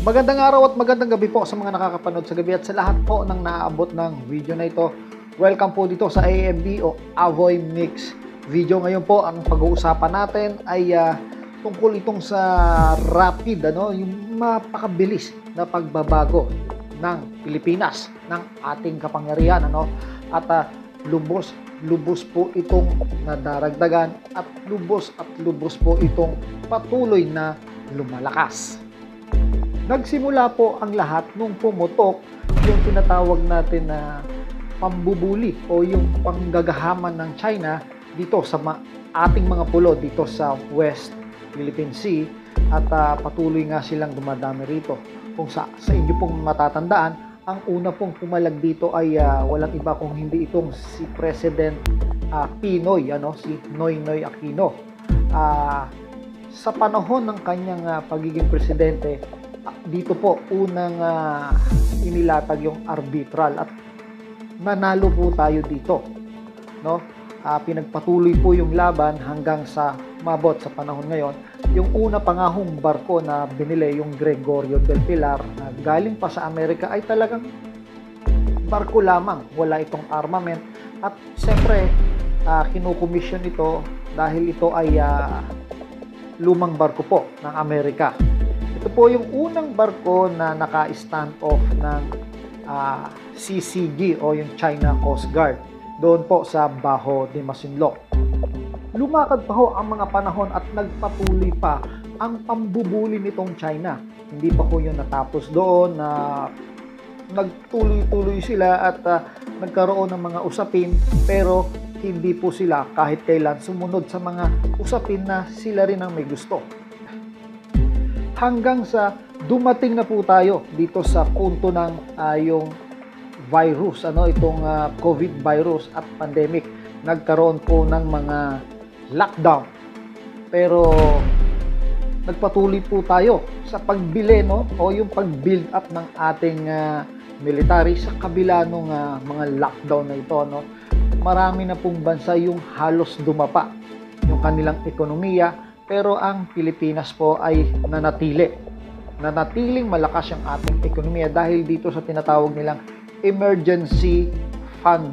Magandang araw at magandang gabi po sa mga nakakapanood sa gabi at sa lahat po ng naaabot ng video na ito. Welcome po dito sa AMB o Avoy Mix video. Ngayon po ang pag-uusapan natin ay tungkol itong sa rapid, yung mapakabilis na pagbabago ng Pilipinas, ng ating kapangyarihan, at lubos po itong nadaragdagan at lubos po itong patuloy na lumalakas. Nagsimula po ang lahat nung pumutok yung tinatawag natin na pambubuli o yung panggagahaman ng China dito sa ating mga pulo dito sa West Philippine Sea at patuloy nga silang dumadami rito. Kung sa inyo pong matatandaan, ang una pong pumalag dito ay walang iba kung hindi itong si President Pinoy, si Noynoy Aquino. Sa panahon ng kanyang pagiging presidente, dito po unang inilatag yung arbitral at nanalo po tayo dito, pinagpatuloy po yung laban hanggang sa mabot sa panahon ngayon. Yung una pangahong barko na binili, yung Gregorio del Pilar na galing pa sa Amerika, ay talagang barko lamang, wala itong armament at siyempre kinukomisyon ito dahil ito ay lumang barko po ng Amerika. Ito po yung unang barko na naka-stand off ng CCG o yung China Coast Guard doon po sa Baho de Masinloc. Lumakad pa ho ang mga panahon at nagpatuloy pa ang pambubuli nitong China. Hindi pa po yun natapos doon, na nagtuloy-tuloy sila at nagkaroon ng mga usapin, pero hindi po sila kahit kailan sumunod sa mga usapin na sila rin ang may gusto. Hanggang sa dumating na po tayo dito sa punto ng yung virus, itong COVID virus at pandemic. Nagkaroon po ng mga lockdown. Pero nagpatuloy po tayo sa pagbili, o yung pag-build up ng ating military sa kabila ng mga lockdown na ito, Marami na pong bansa yung halos dumapa yung kanilang ekonomiya, pero ang Pilipinas po ay nanatiling malakas yung ating ekonomiya dahil dito sa tinatawag nilang emergency fund,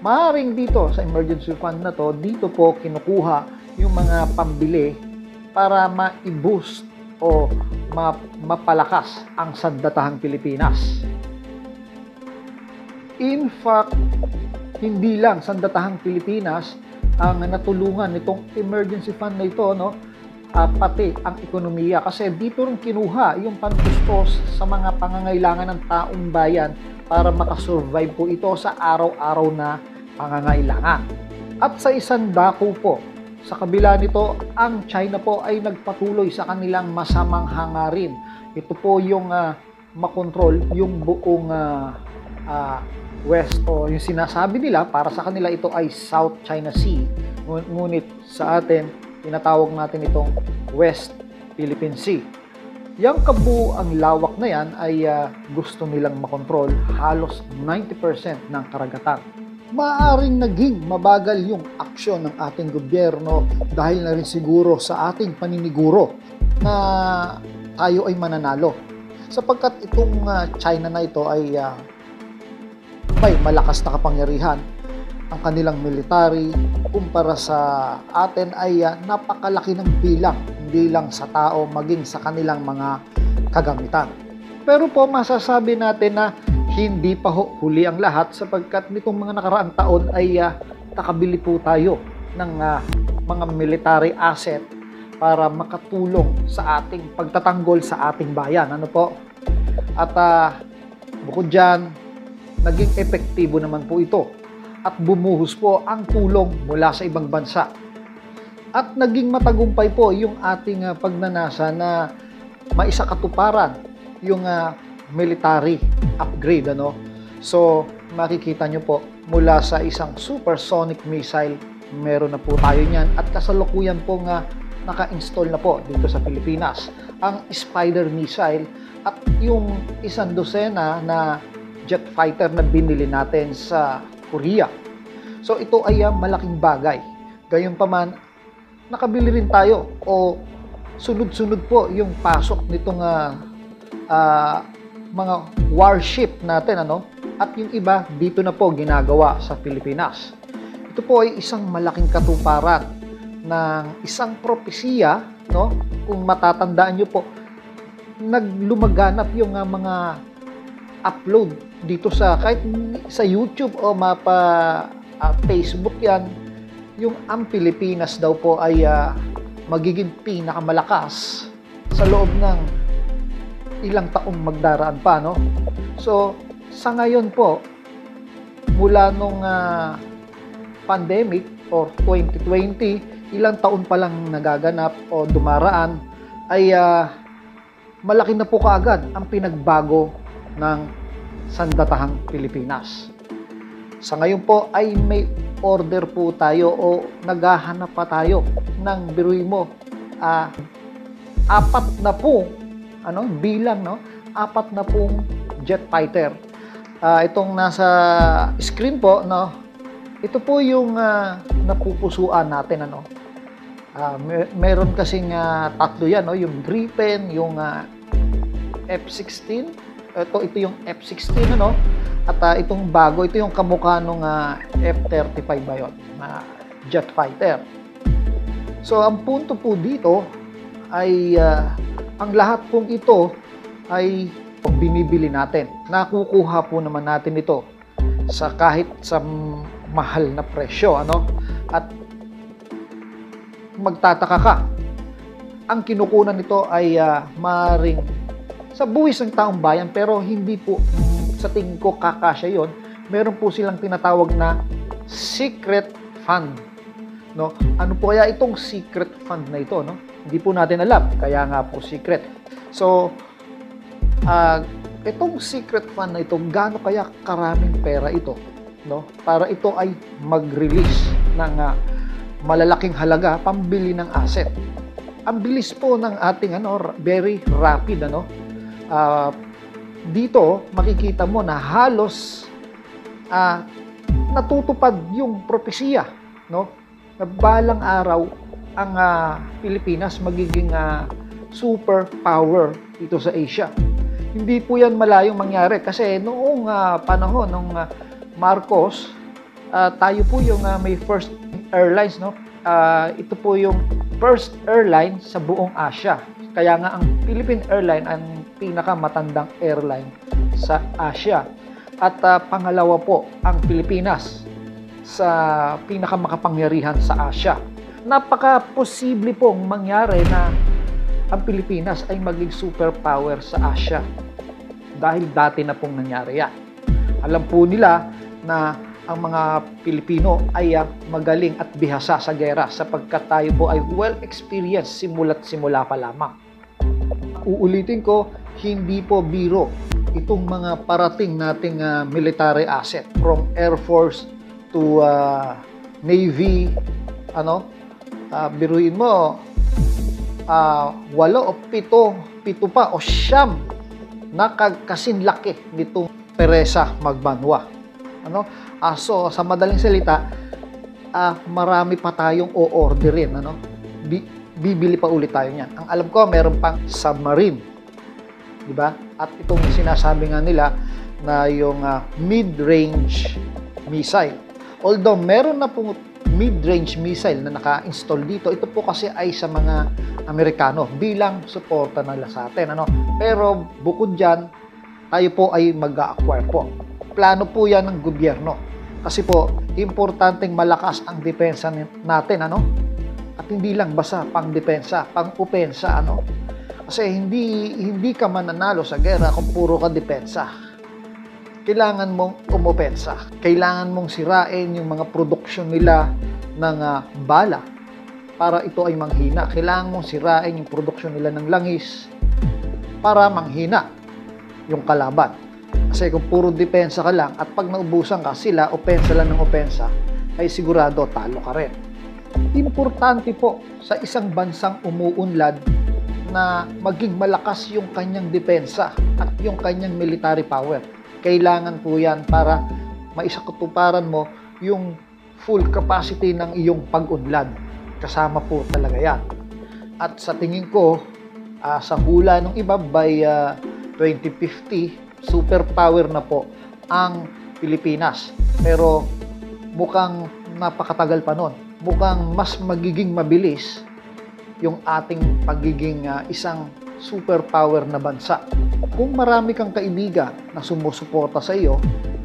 Maaaring dito sa emergency fund na to, dito po kinukuha yung mga pambili para ma-boost o mapalakas ang sandatahang Pilipinas. In fact, hindi lang sandatahang Pilipinas ang natulungan nitong emergency fund na ito, pati ang ekonomiya, kasi dito rin kinuha yung pantustos sa mga pangangailangan ng taong bayan para makasurvive po ito sa araw-araw na pangangailangan. At sa isang dako po, sa kabila nito, ang China po ay nagpatuloy sa kanilang masamang hangarin. Ito po yung makontrol yung buong West, o yung sinasabi nila para sa kanila ito ay South China Sea. Ngunit sa atin, tinatawag natin itong West Philippine Sea. Yang kabuuang lawak na yan ay gusto nilang makontrol halos 90% ng karagatan. Maaring naging mabagal yung aksyon ng ating gobyerno dahil na rin siguro sa ating paniniguro na tayo ay mananalo. Sapagkat itong China na ito ay may malakas na kapangyarihan. Ang kanilang military kumpara sa atin ay napakalaki ng bilang, hindi lang sa tao, maging sa kanilang mga kagamitan. Pero po masasabi natin na hindi pa huli ang lahat, sapagkat nitong mga nakaraang taon ay nakabili po tayo ng mga military asset para makatulong sa ating pagtatanggol sa ating bayan. At bukod dyan, naging epektibo naman po ito at bumuhos po ang tulong mula sa ibang bansa. At naging matagumpay po yung ating pagnanasa na maisakatuparan yung military upgrade. So, makikita nyo po, mula sa isang supersonic missile, meron na po tayo niyan at kasalukuyan po naka-install na po dito sa Pilipinas ang Spider missile at yung isang dosena na jet fighter na binili natin sa Korea. So ito ay malaking bagay. Gayunpaman, nakabili rin tayo o sunod-sunod po yung pasok nitong mga warship natin, at yung iba dito na po ginagawa sa Pilipinas. Ito po ay isang malaking katuparan ng isang propesiya, kung matatandaan nyo po, naglumaganap yung mga upload dito sa kahit sa YouTube o Facebook yan, yung ang Pilipinas daw po ay magiging pinakamalakas sa loob ng ilang taong magdaraan pa, So, sa ngayon po, mula nung pandemic or 2020, ilang taon pa lang nagaganap o dumaraan, ay malaki na po kaagad ang pinagbago ng sandatahang Pilipinas. Sa ngayon po ay may order po tayo o naghahanap pa tayo ng biruin mo, 4 na po bilang, 4 na pong jet fighter. Itong nasa screen po, ito po yung napupusuan natin, meron kasing 3 yan, yung Gripen, yung F-16, ito yung F-16, at itong bago, ito yung kamukha ng F-35 ba yun, na jet fighter. So, ang punto po dito ay ang lahat pong ito ay binibili natin. Nakukuha po naman natin ito sa kahit sa mahal na presyo, At magtataka ka, ang kinukunan nito ay maaaring sa buwis ng taong bayan, pero hindi po sa tingin ko kakasya yon. Meron po silang tinatawag na secret fund, Ano po kaya itong secret fund na ito, Hindi po natin alam, kaya nga po secret. So, itong secret fund na ito, gaano kaya karaming pera ito, para ito ay mag-release ng malalaking halaga pambili ng asset. Ang bilis po ng ating very rapid, dito makikita mo na halos natutupad yung propesiya, na balang araw ang Pilipinas magiging superpower dito sa Asia. Hindi po yan malayong mangyari kasi noong panahon ng Marcos, tayo po yung may first airlines, ito po yung first airline sa buong Asia. Kaya nga ang Philippine Airline ang pinakamatandang airline sa Asia. At pangalawa po ang Pilipinas sa pinakamakapangyarihan sa Asia. Napaka-posible pong mangyari na ang Pilipinas ay maging superpower sa Asia. Dahil dati na pong nangyari yan. Alam po nila na ang mga Pilipino ay magaling at bihasa sa gera sapagkat tayo po ay well-experienced simula't simula pa lamang. Uulitin ko, hindi po biro itong mga parating nating military asset from Air Force to Navy, biruin mo, 8 o 7 pa o 9 na kasinlaki nitong Teresa Magbanwa. So sa madaling salita, marami pa tayong o-orderin, bibili pa ulit tayo niyan. Ang alam ko, meron pang submarine, di ba? At itong sinasabi nga nila na yung mid-range missile. Although meron na pong mid-range missile na naka-install dito, ito po kasi ay sa mga Amerikano bilang suporta nila sa atin, Pero bukod dyan, tayo po ay mag-a-acquire po. Plano po yan ng gobyerno. Kasi po, importanteng malakas ang depensa natin, At hindi lang basta pang-depensa, pang-upensa, Kasi hindi ka mananalo sa gera kung puro ka depensa. Kailangan mong umupensa. Kailangan mong sirain yung mga produksyon nila ng bala para ito ay manghina. Kailangan mong sirain yung produksyon nila ng langis para manghina yung kalaban. Kasi kung puro depensa ka lang at pag naubusan ka, sila opensa lang ng opensa, ay sigurado talo ka rin. Importante po sa isang bansang umuunlad na maging malakas yung kanyang depensa at yung kanyang military power. Kailangan po yan para maisakatuparan mo yung full capacity ng iyong pag-unlad. Kasama po talaga yan. At sa tingin ko, sa hula ng iba by 2050, superpower na po ang Pilipinas. Pero mukhang napakatagal pa nun. Mukhang mas magiging mabilis yung ating pagiging isang superpower na bansa. Kung marami kang kaibigan na sumusuporta sa iyo,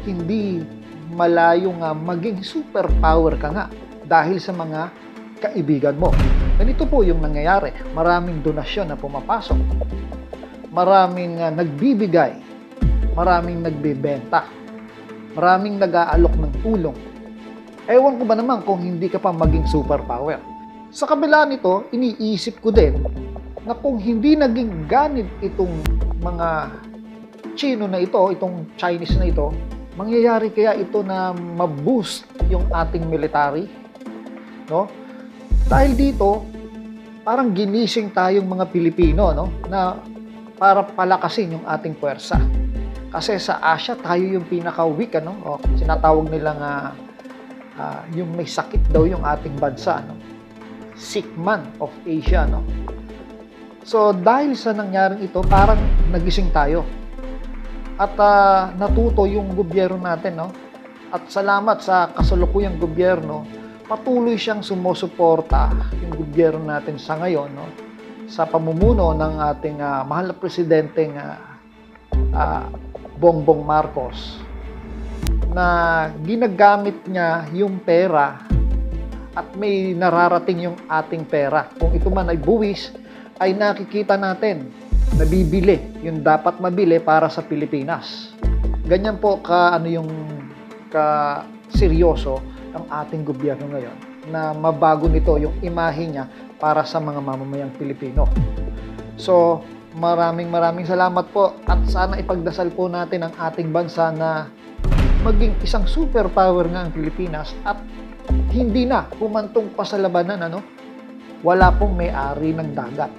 hindi malayo nga maging superpower ka nga dahil sa mga kaibigan mo. Ganito po yung nangyayari. Maraming donasyon na pumapasok. Maraming nagbibigay. Maraming nagbebenta. Maraming nag-aalok ng tulong. Ewan ko ba naman kung hindi ka pa maging superpower. Sa kabila nito, iniisip ko din na kung hindi naging ganit itong mga Chino na ito, itong Chinese na ito, mangyayari kaya ito na ma-boost yung ating military? No? Dahil dito, parang ginising tayong mga Pilipino, no? Na para palakasin yung ating puwersa. Kasi sa Asia, tayo yung pinaka-weak, ano? O, sinatawag nila nga yung may sakit daw yung ating bansa, no? Sick man of Asia, no? So, dahil sa nangyaring ito, parang nagising tayo. At natuto yung gobyerno natin, no? At salamat sa kasalukuyang gobyerno, patuloy siyang sumusuporta yung gobyerno natin sa ngayon, no? Sa pamumuno ng ating mahal na presidenteng Bongbong Marcos, na ginagamit niya yung pera at may nararating yung ating pera. Kung ito man ay buwis, ay nakikita natin, nabibili yung dapat mabili para sa Pilipinas. Ganyan po seryoso ang ating gobyerno ngayon na mabago nito yung imahe niya para sa mga mamamayang Pilipino. So, maraming salamat po at sana ipagdasal po natin ang ating bansa na maging isang superpower nga ang Pilipinas at hindi na humantong pa sa labanan, ano? Wala pong may-ari ng dagat.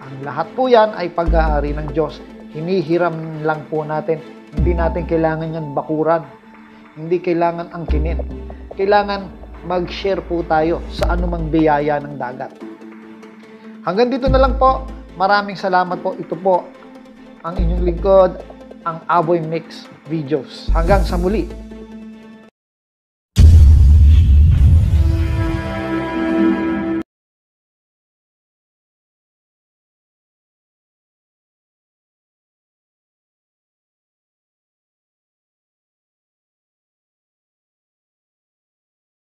Ang lahat po yan ay pag-aari ng Diyos. Hinihiram lang po natin. Hindi natin kailangan yan bakuran. Hindi kailangan angkinin. Kailangan mag-share po tayo sa anumang biyaya ng dagat. Hanggang dito na lang po. Maraming salamat po. Ito po ang inyong lingkod, ang Aboy Mix Videos. Hanggang sa muli.